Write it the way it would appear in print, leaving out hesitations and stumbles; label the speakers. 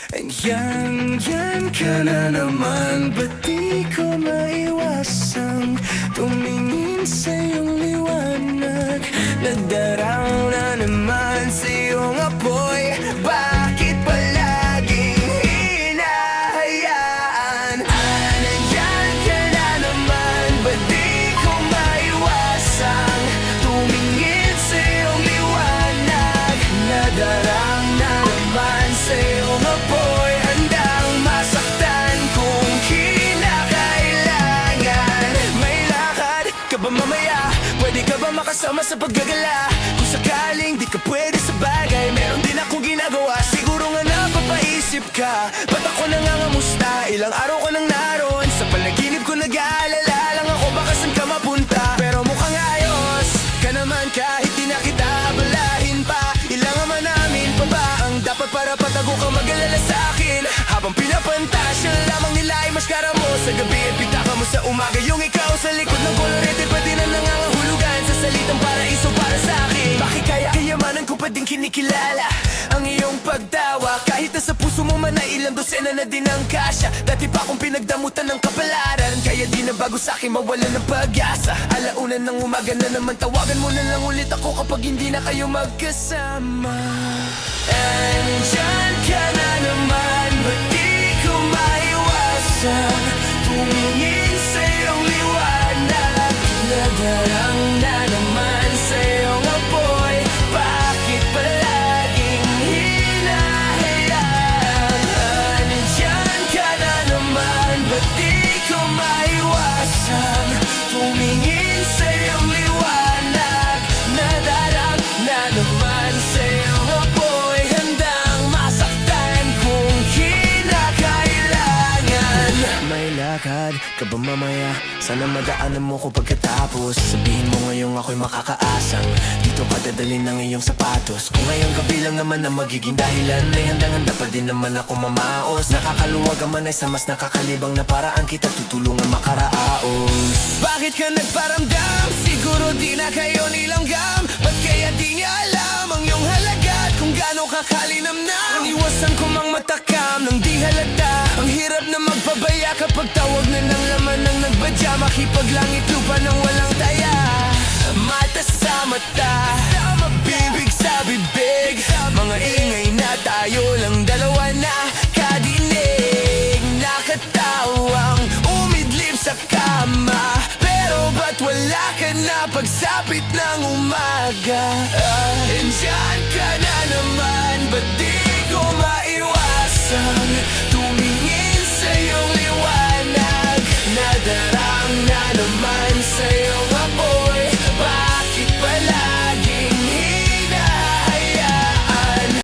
Speaker 1: Yan ka na naman, ba't di ko maiwasang tumingin sa iyong liwanag? Nagdarang na naman sa iyong apoy, bakit palaging hinahayaan? Nandiyan ka na naman, ba't di ko maiwasang tumingin sa iyong liwanag? Nadarang na naman sa iyong apoy, handang masaktan kung kinakailangan. May lakad ka ba mamaya? Pwede ka ba makasama sa paggagala? Kung sakaling di ka pwede sa bagay, meron din akong ginagawa. Siguro nga napapaisip ka, ba't ako nangangamusta? Ilang araw ko nang naroon, sa panaginip ko nag-aalala lang ako baka saan ka mapunta. Pero mukhang ayos ka naman kahit di na kita abalahin pa. Ilang man namin pa ba ang dapat para patago ka mag-alala sa akin? Habang pinapantasya lamang nila ay maskara mo sa gabi at pitaka mo sa umaga. Yung ikaw sa likod ng kolorete, pwede na nangangahulugan sa salitang paraiso para sa akin. Bakit kaya kayamanan ko pa din kinikilala ang iyong pagtawa? Kahit na sa puso mo man ay ilang dosena na din ang kasya. Dati pa akong pinagdamutan ng kapalaran, kaya di na bago sa akin mawalan ng pag-asa. Alaunan ng umaga na naman, tawagan mo na lang ulit ako kapag hindi na kayo magkasama. Nandiyan ka na naman, ba't di ko maiwasan tumingin sa iyong liwanag? Nadarang na naman sa iyong apoy, bakit palaging hinahayaan? Nandiyan ka na naman, ba't di ko maiwasan tumingin sa iyong liwanag? Nadarang na naman sa iyong apoy, handang masaktan kung kinakailangan. May lakad ka ba mamaya? Sana madaanan mo ko pagkatapos. Sabihin mo ngayong ako'y makakaasang dito ka dadalhin ng iyong sapatos. Kung ngayong gabi lang naman ang magiging dahilan, ay handang-handa pa din naman ako mamaos. Nakakaluwag ang manay sa mas nakakalibang na paraan, kita tutulungan makaraos. Bakit ka nagparamdam? Siguro di na kayo nilanggam. Ba't kaya di niya alam ang iyong halaga at kung gaano kakalinamnam? Iwasan ko mang matakam nang di halata. Ang hirap na magpabaya kapag tawag na ng laman ng nagbadya. Makipaglangit lupa nang walang taya. Mata sa mata, bibig sa bibig, mga ingay na tayo lang dalawa na kadinig. Nakatawang umidlip sa kama, pero ba't wala ka na pagsapit ng umaga? Nandiyan ka na naman, ba't di ko maiwasan tumingin sa iyong liwanag? Nadarang na naman sa iyong